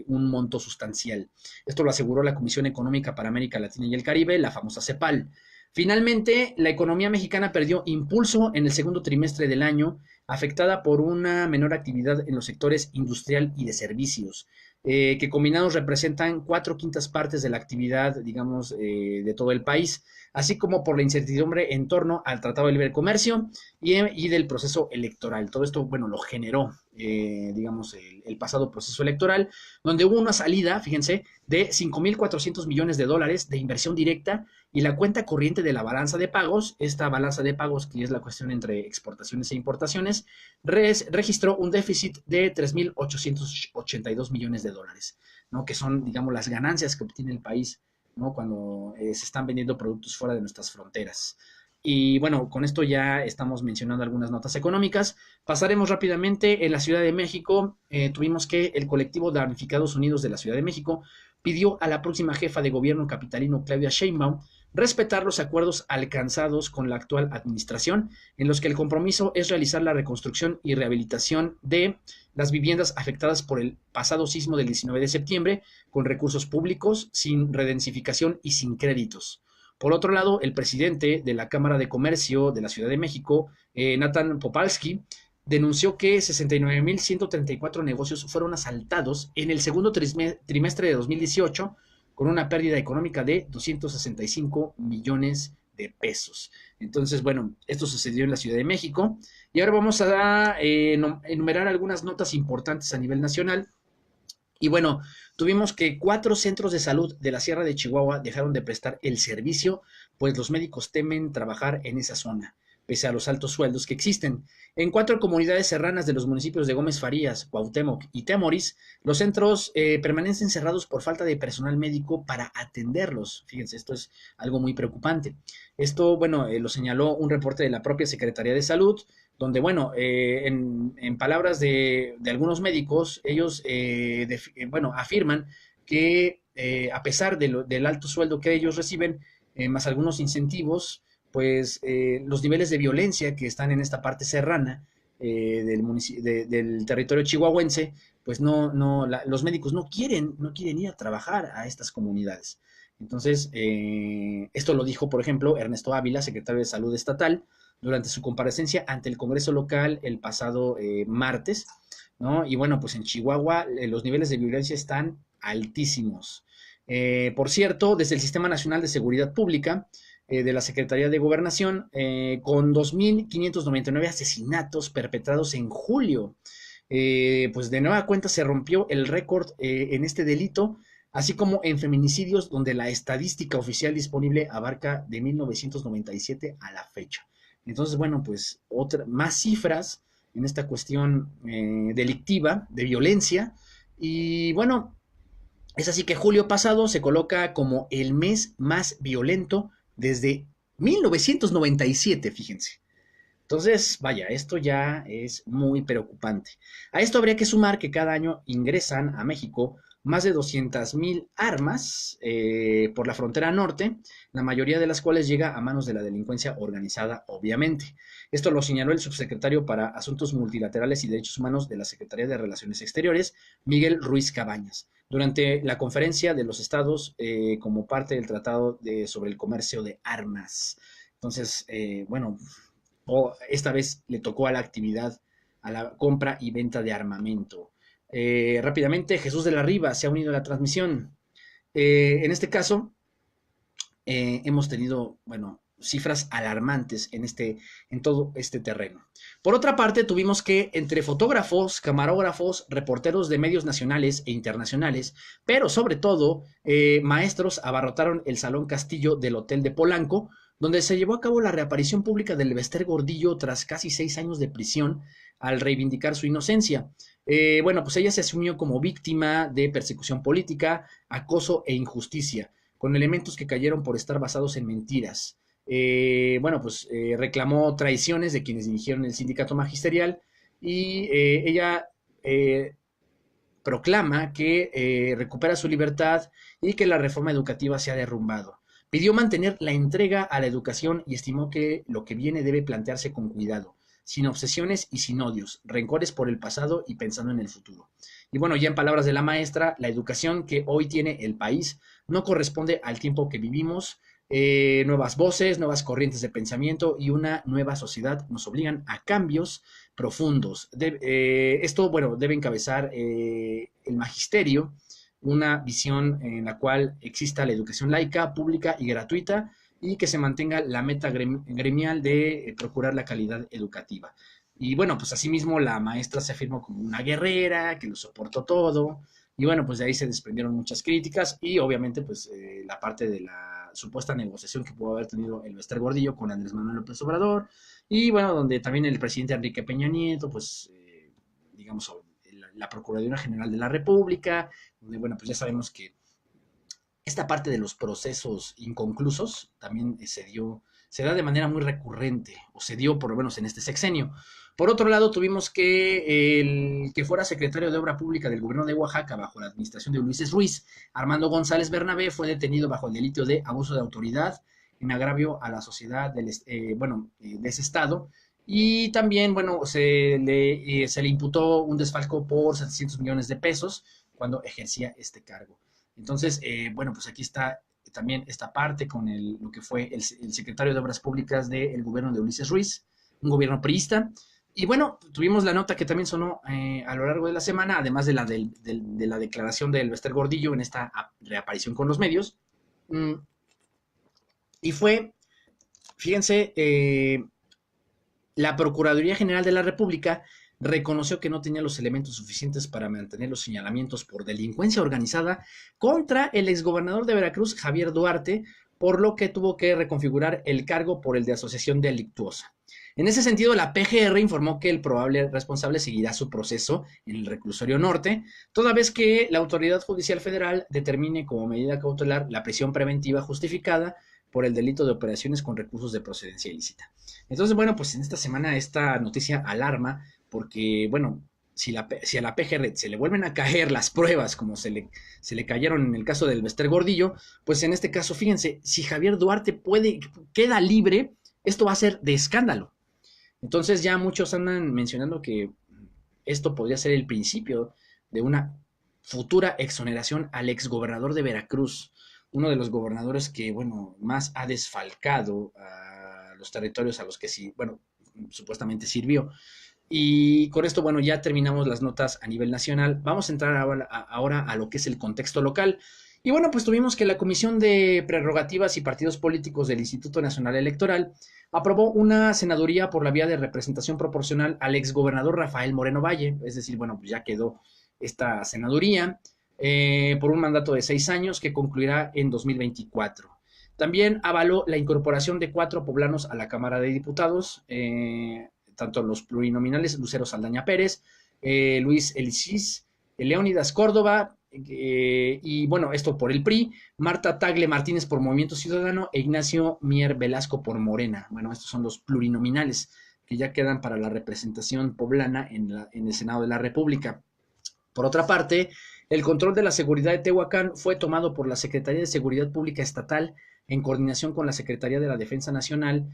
un monto sustancial. Esto lo aseguró la Comisión Económica para América Latina y el Caribe, la famosa CEPAL. Finalmente, la economía mexicana perdió impulso en el segundo trimestre del año, afectada por una menor actividad en los sectores industrial y de servicios, que combinados representan 4/5 partes de la actividad, digamos, de todo el país, así como por la incertidumbre en torno al Tratado de Libre Comercio y del proceso electoral. Todo esto, bueno, lo generó, digamos, el pasado proceso electoral, donde hubo una salida, fíjense, de 5.400 millones de dólares de inversión directa y la cuenta corriente de la balanza de pagos, esta balanza de pagos que es la cuestión entre exportaciones e importaciones, registró un déficit de 3.882 millones de dólares, ¿no? Que son, digamos, las ganancias que obtiene el país, ¿no? Cuando se están vendiendo productos fuera de nuestras fronteras. Y bueno, con esto ya estamos mencionando algunas notas económicas. Pasaremos rápidamente. En la Ciudad de México, tuvimos que el colectivo Damnificados Unidos de la Ciudad de México pidió a la próxima jefa de gobierno capitalino, Claudia Sheinbaum, respetar los acuerdos alcanzados con la actual administración, en los que el compromiso es realizar la reconstrucción y rehabilitación de las viviendas afectadas por el pasado sismo del 19 de septiembre, con recursos públicos, sin redensificación y sin créditos. Por otro lado, el presidente de la Cámara de Comercio de la Ciudad de México, Nathan Popalski, denunció que 69.134 negocios fueron asaltados en el segundo trimestre de 2018, con una pérdida económica de 265 millones de pesos. Entonces, bueno, esto sucedió en la Ciudad de México. Y ahora vamos a enumerar algunas notas importantes a nivel nacional. Y bueno, tuvimos que 4 centros de salud de la Sierra de Chihuahua dejaron de prestar el servicio, pues los médicos temen trabajar en esa zona, pese a los altos sueldos que existen. En 4 comunidades serranas de los municipios de Gómez Farías, Cuauhtémoc y Temoris, los centros permanecen cerrados por falta de personal médico para atenderlos. Fíjense, esto es algo muy preocupante. Esto, bueno, lo señaló un reporte de la propia Secretaría de Salud, donde, bueno, en palabras de algunos médicos, ellos, bueno, afirman que a pesar del alto sueldo que ellos reciben, más algunos incentivos, pues los niveles de violencia que están en esta parte serrana del territorio chihuahuense, pues los médicos no quieren ir a trabajar a estas comunidades. Entonces, esto lo dijo, por ejemplo, Ernesto Ávila, secretario de Salud Estatal, durante su comparecencia ante el Congreso local el pasado martes, ¿no? Y bueno, pues en Chihuahua los niveles de violencia están altísimos. Por cierto, desde el Sistema Nacional de Seguridad Pública, de la Secretaría de Gobernación, con 2.599 asesinatos perpetrados en julio, pues de nueva cuenta se rompió el récord en este delito, así como en feminicidios, donde la estadística oficial disponible abarca de 1997 a la fecha. Entonces, bueno, pues más cifras en esta cuestión delictiva, de violencia. Y bueno, es así que julio pasado se coloca como el mes más violento desde 1997, fíjense. Entonces, vaya, esto ya es muy preocupante. A esto habría que sumar que cada año ingresan a México más de 200.000 armas por la frontera norte, la mayoría de las cuales llega a manos de la delincuencia organizada, obviamente. Esto lo señaló el subsecretario para Asuntos Multilaterales y Derechos Humanos de la Secretaría de Relaciones Exteriores, Miguel Ruiz Cabañas, durante la conferencia de los estados como parte del Tratado sobre el Comercio de Armas. Entonces, bueno, esta vez le tocó a la actividad, a la compra y venta de armamento. Rápidamente, Jesús de la Riva se ha unido a la transmisión. En este caso, hemos tenido, bueno, cifras alarmantes en todo este terreno. Por otra parte, tuvimos que entre fotógrafos, camarógrafos, reporteros de medios nacionales e internacionales, pero sobre todo maestros abarrotaron el Salón Castillo del Hotel de Polanco, donde se llevó a cabo la reaparición pública del Bester Gordillo tras casi 6 años de prisión al reivindicar su inocencia. Bueno, pues ella se asumió como víctima de persecución política, acoso e injusticia, con elementos que cayeron por estar basados en mentiras. Bueno, pues reclamó traiciones de quienes dirigieron el sindicato magisterial y ella proclama que recupera su libertad y que la reforma educativa se ha derrumbado. Pidió mantener la entrega a la educación y estimó que lo que viene debe plantearse con cuidado, sin obsesiones y sin odios, rencores por el pasado y pensando en el futuro. Y bueno, ya en palabras de la maestra, la educación que hoy tiene el país no corresponde al tiempo que vivimos. Nuevas voces, nuevas corrientes de pensamiento y una nueva sociedad nos obligan a cambios profundos. Esto, bueno, debe encabezar el magisterio, una visión en la cual exista la educación laica, pública y gratuita y que se mantenga la meta gremial de procurar la calidad educativa. Y bueno, pues asimismo la maestra se afirmó como una guerrera, que lo soportó todo, y bueno, pues de ahí se desprendieron muchas críticas y obviamente pues la parte de la supuesta negociación que pudo haber tenido el Bester Gordillo con Andrés Manuel López Obrador, y bueno, donde también el presidente Enrique Peña Nieto, pues digamos, la Procuraduría General de la República, donde bueno, pues ya sabemos que esta parte de los procesos inconclusos también se da de manera muy recurrente, o se dio por lo menos en este sexenio. Por otro lado, tuvimos que el que fuera secretario de Obra Pública del gobierno de Oaxaca bajo la administración de Ulises Ruiz, Armando González Bernabé, fue detenido bajo el delito de abuso de autoridad en agravio a la sociedad de ese estado. Y también, bueno, se le imputó un desfalco por 700 millones de pesos cuando ejercía este cargo. Entonces, bueno, pues aquí está también esta parte con lo que fue el secretario de Obras Públicas del gobierno de Ulises Ruiz, un gobierno priista. Y bueno, tuvimos la nota que también sonó a lo largo de la semana, además de la declaración del Bester Gordillo en esta reaparición con los medios. Y fue, fíjense, la Procuraduría General de la República reconoció que no tenía los elementos suficientes para mantener los señalamientos por delincuencia organizada contra el exgobernador de Veracruz, Javier Duarte, por lo que tuvo que reconfigurar el cargo por el de asociación delictuosa. En ese sentido, la PGR informó que el probable responsable seguirá su proceso en el reclusorio norte, toda vez que la autoridad judicial federal determine como medida cautelar la prisión preventiva justificada por el delito de operaciones con recursos de procedencia ilícita. Entonces, bueno, pues en esta semana esta noticia alarma porque, bueno, si a la PGR se le vuelven a caer las pruebas como se le cayeron en el caso del Bester Gordillo, pues en este caso, fíjense, si Javier Duarte queda libre, esto va a ser de escándalo. Entonces ya muchos andan mencionando que esto podría ser el principio de una futura exoneración al exgobernador de Veracruz, uno de los gobernadores que, bueno, más ha desfalcado a los territorios a los que sí, bueno, supuestamente sirvió. Y con esto, bueno, ya terminamos las notas a nivel nacional. Vamos a entrar ahora a lo que es el contexto local. Y bueno, pues tuvimos que la Comisión de Prerrogativas y Partidos Políticos del Instituto Nacional Electoral aprobó una senaduría por la vía de representación proporcional al exgobernador Rafael Moreno Valle. Es decir, bueno, pues ya quedó esta senaduría por un mandato de 6 años que concluirá en 2024. También avaló la incorporación de 4 poblanos a la Cámara de Diputados, tanto los plurinominales Lucero Saldaña Pérez, Luis Elisis, Leónidas Córdoba, y bueno, esto por el PRI, Marta Tagle Martínez por Movimiento Ciudadano e Ignacio Mier Velasco por Morena. Bueno, estos son los plurinominales que ya quedan para la representación poblana en el Senado de la República. Por otra parte, El control de la seguridad de Tehuacán fue tomado por la Secretaría de Seguridad Pública Estatal en coordinación con la Secretaría de la Defensa Nacional.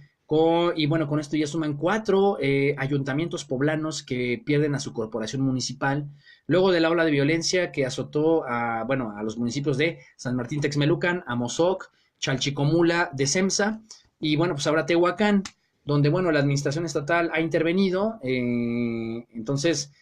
Y bueno, con esto ya suman 4 ayuntamientos poblanos que pierden a su corporación municipal. Luego de la ola de violencia que azotó a los municipios de San Martín Texmelucan, Amozoc, Chalchicomula, de Cemsa, y bueno, pues ahora Tehuacán, donde bueno, la administración estatal ha intervenido. Entonces,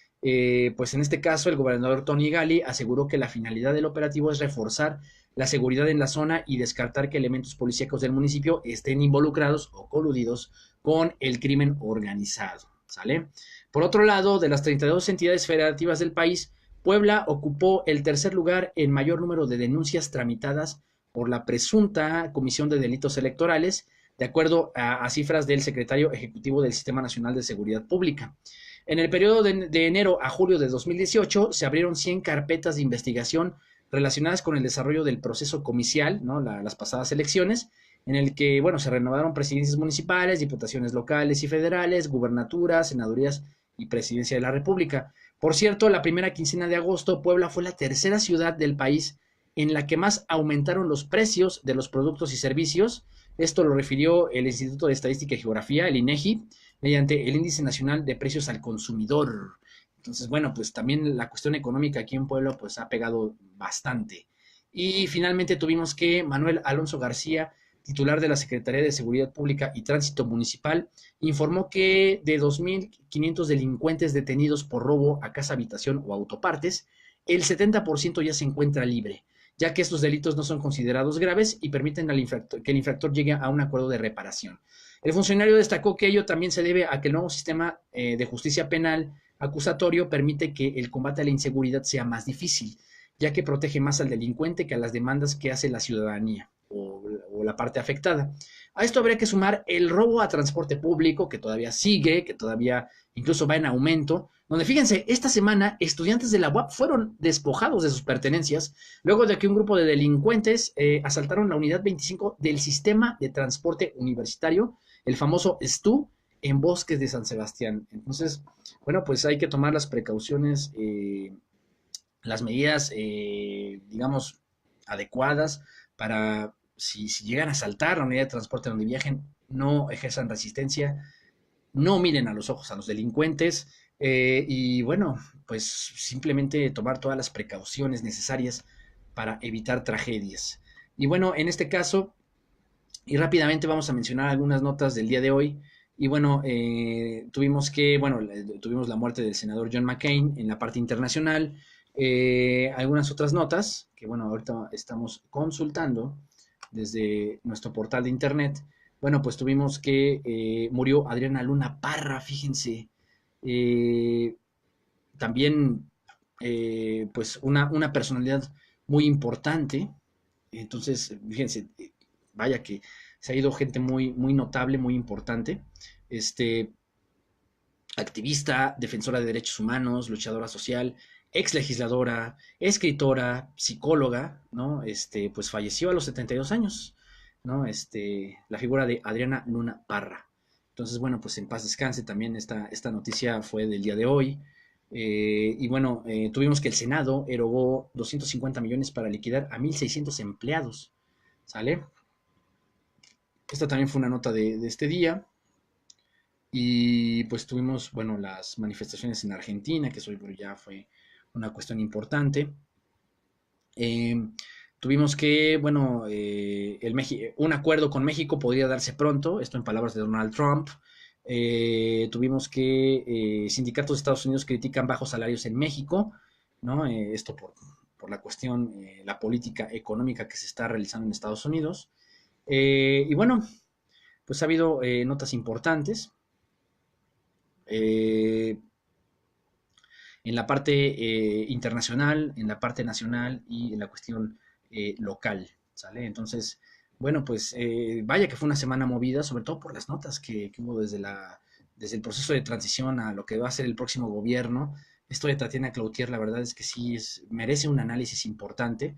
pues en este caso el gobernador Tony Gali aseguró que la finalidad del operativo es reforzar la seguridad en la zona y descartar que elementos policíacos del municipio estén involucrados o coludidos con el crimen organizado, ¿sale? Por otro lado, de las 32 entidades federativas del país, Puebla ocupó el tercer lugar en mayor número de denuncias tramitadas por la presunta Comisión de Delitos Electorales, de acuerdo a cifras del secretario ejecutivo del Sistema Nacional de Seguridad Pública. En el periodo de enero a julio de 2018 se abrieron 100 carpetas de investigación relacionadas con el desarrollo del proceso comicial, ¿no? Las pasadas elecciones, en el que, bueno, se renovaron presidencias municipales, diputaciones locales y federales, gubernaturas, senadurías y presidencia de la República. Por cierto, la primera quincena de agosto, Puebla fue la tercera ciudad del país en la que más aumentaron los precios de los productos y servicios. Esto lo refirió el Instituto de Estadística y Geografía, el INEGI, mediante el Índice Nacional de Precios al Consumidor. Entonces, bueno, pues también la cuestión económica aquí en Puebla pues ha pegado bastante. Y finalmente tuvimos que Manuel Alonso García, titular de la Secretaría de Seguridad Pública y Tránsito Municipal, informó que de 2.500 delincuentes detenidos por robo a casa, habitación o autopartes, el 70% ya se encuentra libre, ya que estos delitos no son considerados graves y permiten que el infractor llegue a un acuerdo de reparación. El funcionario destacó que ello también se debe a que el nuevo sistema de justicia penal acusatorio permite que el combate a la inseguridad sea más difícil, ya que protege más al delincuente que a las demandas que hace la ciudadanía o la parte afectada. A esto habría que sumar el robo a transporte público, que todavía sigue, que todavía incluso va en aumento, donde fíjense, esta semana estudiantes de la UAP fueron despojados de sus pertenencias luego de que un grupo de delincuentes asaltaron la unidad 25 del sistema de transporte universitario, el famoso STU, en Bosques de San Sebastián. Entonces, bueno, pues hay que tomar las precauciones, las medidas, digamos, adecuadas para si llegan a saltar la unidad de transporte donde viajen, no ejerzan resistencia, no miren a los ojos a los delincuentes y bueno, pues simplemente tomar todas las precauciones necesarias para evitar tragedias. Y bueno, en este caso, y rápidamente vamos a mencionar algunas notas del día de hoy. Y bueno, tuvimos la muerte del senador John McCain en la parte internacional. Algunas otras notas que, bueno, ahorita estamos consultando desde nuestro portal de internet. Bueno, pues tuvimos que murió Adriana Luna Parra, fíjense. Eh, También, pues, una personalidad muy importante. Entonces, fíjense, vaya que se ha ido gente muy, muy notable, muy importante. Este, Activista, defensora de derechos humanos, luchadora social, ex legisladora, escritora, psicóloga, ¿no? Pues falleció a los 72 años, ¿no? La figura de Adriana Luna Parra. Entonces, bueno, pues en paz descanse también esta noticia fue del día de hoy. Y bueno, tuvimos que el Senado erogó 250 millones para liquidar a 1.600 empleados, ¿sale? Esta también fue una nota de este día. Y pues tuvimos, bueno, las manifestaciones en Argentina, que eso ya fue una cuestión importante. Eh, Tuvimos que, bueno, un acuerdo con México podría darse pronto, esto en palabras de Donald Trump. Tuvimos que sindicatos de Estados Unidos critican bajos salarios en México, ¿no? Esto por la cuestión, la política económica que se está realizando en Estados Unidos. Y bueno, pues ha habido notas importantes. Eh, en la parte internacional, en la parte nacional y en la cuestión local, ¿sale? Entonces, bueno, pues vaya que fue una semana movida, sobre todo por las notas que hubo desde el proceso de transición a lo que va a ser el próximo gobierno. Esto de Tatiana Cloutier, la verdad es que sí merece un análisis importante.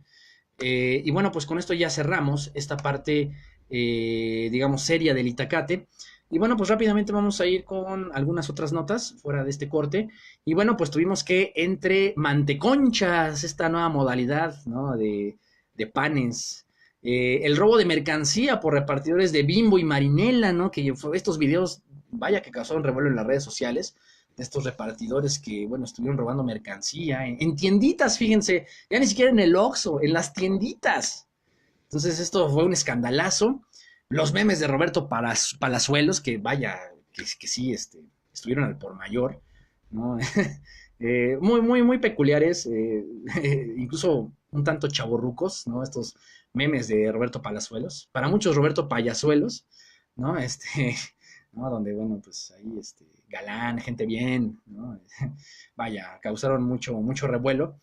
Y bueno, pues con esto ya cerramos esta parte, digamos, seria del Itacate. Y bueno, pues rápidamente vamos a ir con algunas otras notas fuera de este corte. Y bueno, pues tuvimos que entre manteconchas, esta nueva modalidad, ¿no? De panes. El robo de mercancía por repartidores de Bimbo y Marinela, ¿no? Que fue estos videos, vaya que causaron revuelo en las redes sociales, de estos repartidores que, bueno, estuvieron robando mercancía en tienditas, fíjense, ya ni siquiera en el Oxxo, en las tienditas. Entonces esto fue un escandalazo. Los memes de Roberto Palazuelos, que vaya, que sí, estuvieron al por mayor, ¿no? Muy, muy, muy peculiares, incluso un tanto chavorrucos, ¿no? Estos memes de Roberto Palazuelos. Para muchos, Roberto Payazuelos, ¿no? ¿no? Donde, bueno, pues ahí, galán, gente bien, ¿no? Vaya, causaron mucho, mucho revuelo.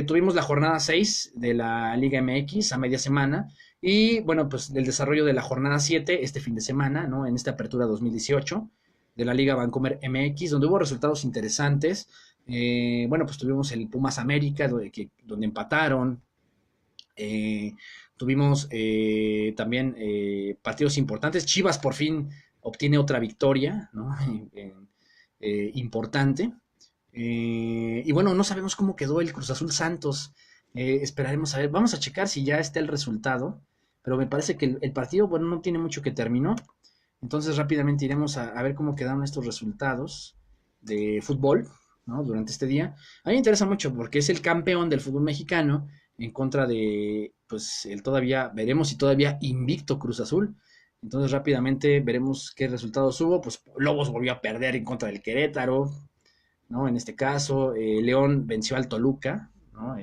Tuvimos la jornada 6 de la Liga MX a media semana y bueno, pues el desarrollo de la jornada 7 este fin de semana, ¿no? En esta apertura 2018 de la Liga Vancomer MX, donde hubo resultados interesantes. Bueno, pues tuvimos el Pumas América, donde empataron. Eh, Tuvimos también partidos importantes. Chivas por fin obtiene otra victoria, ¿no? Importante. Y bueno, no sabemos cómo quedó el Cruz Azul Santos. Esperaremos a ver. Vamos a checar si ya está el resultado. Pero me parece que el partido, bueno, no tiene mucho que terminó. Entonces rápidamente iremos a ver cómo quedaron estos resultados de fútbol, ¿no? Durante este día. A mí me interesa mucho porque es el campeón del fútbol mexicano en contra de, pues, el todavía, veremos si todavía invicto Cruz Azul. Entonces rápidamente veremos qué resultados hubo. Pues Lobos volvió a perder en contra del Querétaro, ¿no? En este caso, León venció al Toluca, ¿no?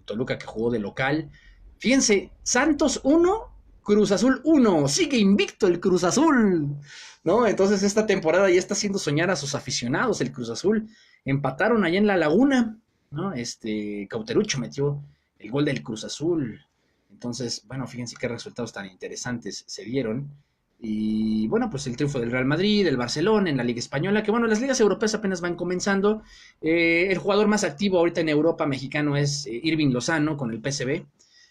Toluca que jugó de local. Fíjense, Santos 1, Cruz Azul 1, sigue invicto el Cruz Azul, ¿no? Entonces esta temporada ya está haciendo soñar a sus aficionados el Cruz Azul. Empataron allá en la Laguna, ¿no? Cauterucho metió el gol del Cruz Azul. Entonces, bueno, fíjense qué resultados tan interesantes se dieron. Y bueno, pues el triunfo del Real Madrid, del Barcelona en la Liga Española, que bueno, las ligas europeas apenas van comenzando. El jugador más activo ahorita en Europa mexicano es Irving Lozano con el PSV,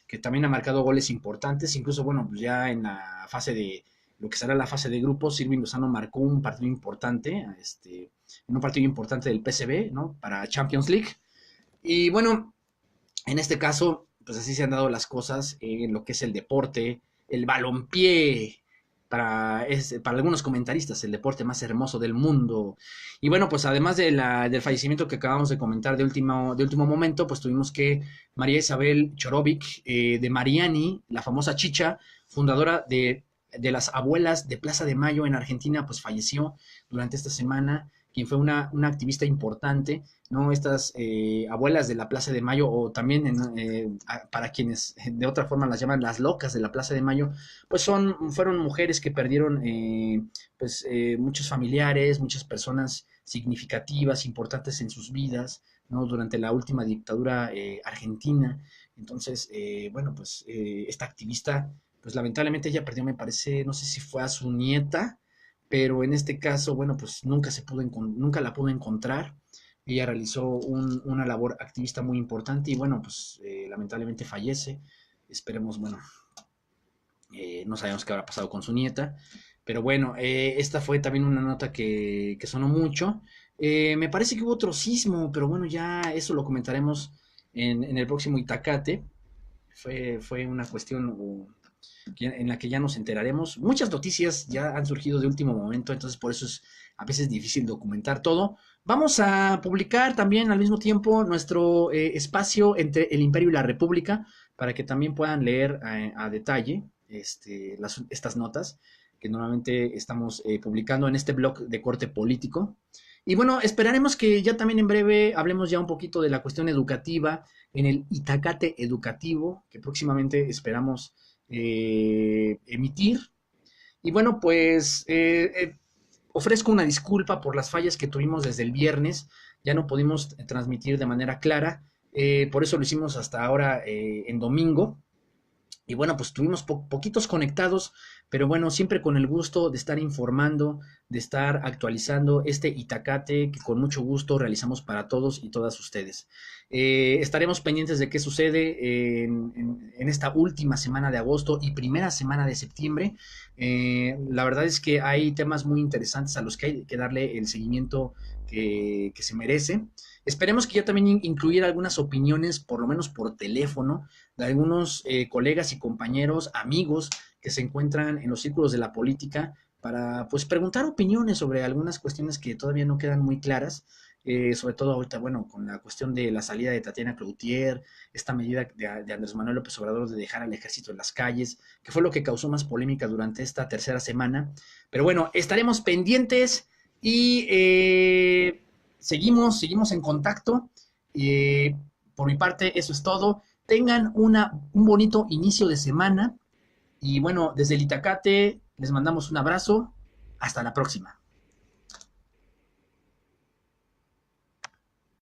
que también ha marcado goles importantes. Incluso, bueno, pues ya en la fase de lo que será la fase de grupos, Irving Lozano marcó un partido importante, en un partido importante del PSV, ¿no? Para Champions League. Y bueno, en este caso, pues así se han dado las cosas en lo que es el deporte, el balompié, para algunos comentaristas, el deporte más hermoso del mundo. Y bueno, pues además del fallecimiento que acabamos de comentar de último momento, pues tuvimos que María Isabel Chorovic, de Mariani, la famosa Chicha, fundadora de las abuelas de Plaza de Mayo en Argentina, pues falleció durante esta semana, quien fue una activista importante, ¿no? Estas abuelas de la Plaza de Mayo, o también para quienes de otra forma las llaman las locas de la Plaza de Mayo, pues fueron mujeres que perdieron pues, muchos familiares, muchas personas significativas, importantes en sus vidas, ¿no? Durante la última dictadura argentina. Entonces, bueno, pues esta activista, pues lamentablemente ella perdió, me parece, no sé si fue a su nieta, pero en este caso, bueno, pues nunca la pudo encontrar. Ella realizó una labor activista muy importante y bueno, pues lamentablemente fallece. Esperemos, bueno, no sabemos qué habrá pasado con su nieta, pero bueno, esta fue también una nota que sonó mucho. Me parece que hubo otro sismo, pero bueno, ya eso lo comentaremos en el próximo Itacate. Fue una cuestión en la que ya nos enteraremos. Muchas noticias ya han surgido de último momento, entonces por eso es a veces difícil documentar todo. Vamos a publicar también al mismo tiempo nuestro espacio entre el Imperio y la República para que también puedan leer a detalle estas notas que normalmente estamos publicando en este blog de corte político. Y bueno, esperaremos que ya también en breve hablemos ya un poquito de la cuestión educativa en el Itacate Educativo, que próximamente esperamos emitir. Y bueno, pues ofrezco una disculpa por las fallas que tuvimos desde el viernes. Ya no pudimos transmitir de manera clara. Por eso lo hicimos hasta ahora en domingo. Y bueno, pues tuvimos poquitos conectados, pero bueno, siempre con el gusto de estar informando, de estar actualizando este Itacate que con mucho gusto realizamos para todos y todas ustedes. Estaremos pendientes de qué sucede en esta última semana de agosto y primera semana de septiembre. La verdad es que hay temas muy interesantes a los que hay que darle el seguimiento que se merece. Esperemos que ya también incluir algunas opiniones, por lo menos por teléfono, de algunos colegas y compañeros, amigos que se encuentran en los círculos de la política para pues preguntar opiniones sobre algunas cuestiones que todavía no quedan muy claras, sobre todo ahorita, bueno, con la cuestión de la salida de Tatiana Cloutier, esta medida de Andrés Manuel López Obrador de dejar al ejército en las calles, que fue lo que causó más polémica durante esta tercera semana. Pero bueno, estaremos pendientes y seguimos en contacto. Por mi parte, eso es todo. Tengan un bonito inicio de semana y bueno, desde el Itacate les mandamos un abrazo. Hasta la próxima.